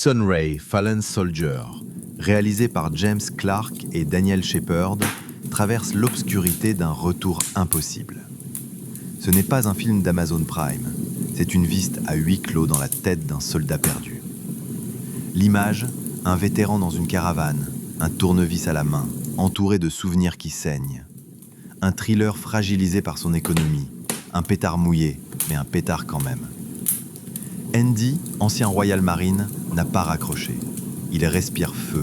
Sunray Fallen Soldier, réalisé par James Clark et Daniel Shepherd, traverse l'obscurité d'un retour impossible. Ce n'est pas un film d'Amazon Prime, c'est une visite à huis clos dans la tête d'un soldat perdu. L'image, un vétéran dans une caravane, un tournevis à la main, entouré de souvenirs qui saignent. Un thriller fragilisé par son économie, un pétard mouillé, mais un pétard quand même. Andy, ancien Royal Marine, n'a pas raccroché. Il respire feu,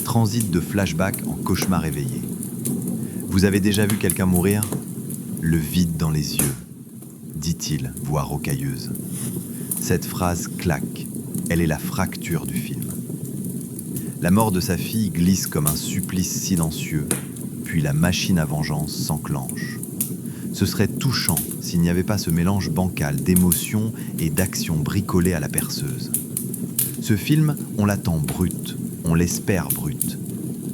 transite de flashback en cauchemar éveillé. Vous avez déjà vu quelqu'un mourir ? Le vide dans les yeux, dit-il, voix rocailleuse. Cette phrase claque, elle est la fracture du film. La mort de sa fille glisse comme un supplice silencieux, puis la machine à vengeance s'enclenche. Ce serait touchant s'il n'y avait pas ce mélange bancal d'émotions et d'actions bricolées à la perceuse. Ce film, on l'attend brut, on l'espère brut.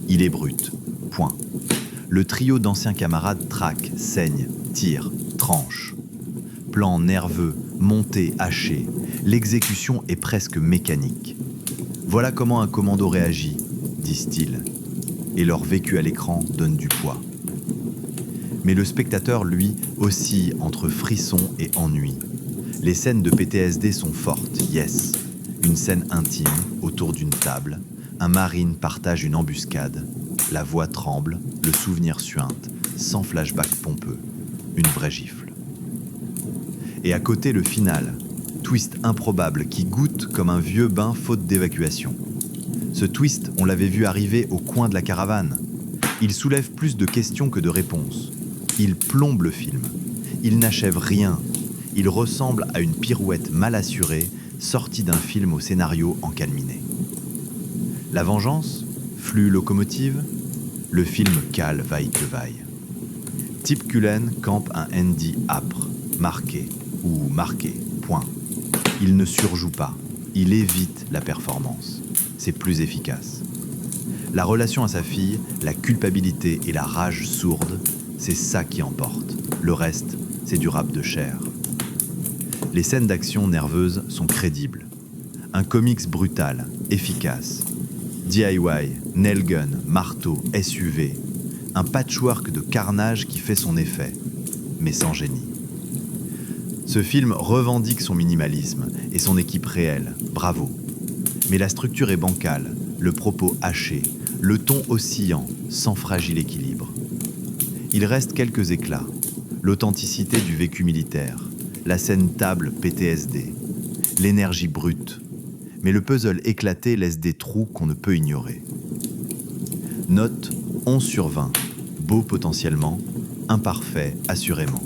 Il est brut, point. Le trio d'anciens camarades traque, saigne, tire, tranche. Plan nerveux, monté, haché, l'exécution est presque mécanique. Voilà comment un commando réagit, disent-ils, et leur vécu à l'écran donne du poids. Mais le spectateur, lui, oscille entre frisson et ennui. Les scènes de PTSD sont fortes, yes. Une scène intime, autour d'une table. Un marine partage une embuscade. La voix tremble, le souvenir suinte, sans flashback pompeux. Une vraie gifle. Et à côté, le final. Twist improbable qui goûte comme un vieux bain faute d'évacuation. Ce twist, on l'avait vu arriver au coin de la caravane. Il soulève plus de questions que de réponses. Il plombe le film. Il n'achève rien. Il ressemble à une pirouette mal assurée, sortie d'un film au scénario encalminé. La vengeance, flux locomotive, le film cale vaille que vaille. Tip Cullen campe un Andy âpre, marqué, ou marqué, point. Il ne surjoue pas, il évite la performance. C'est plus efficace. La relation à sa fille, la culpabilité et la rage sourde, c'est ça qui emporte. Le reste, c'est du rap de chair. Les scènes d'action nerveuses sont crédibles. Un comics brutal, efficace. DIY, nail gun, marteau, SUV. Un patchwork de carnage qui fait son effet, mais sans génie. Ce film revendique son minimalisme et son équipe réelle, bravo. Mais la structure est bancale, le propos haché, le ton oscillant, sans fragile équilibre. Il reste quelques éclats, l'authenticité du vécu militaire, la scène table PTSD, l'énergie brute, mais le puzzle éclaté laisse des trous qu'on ne peut ignorer. Note 11/20, beau potentiellement, imparfait assurément.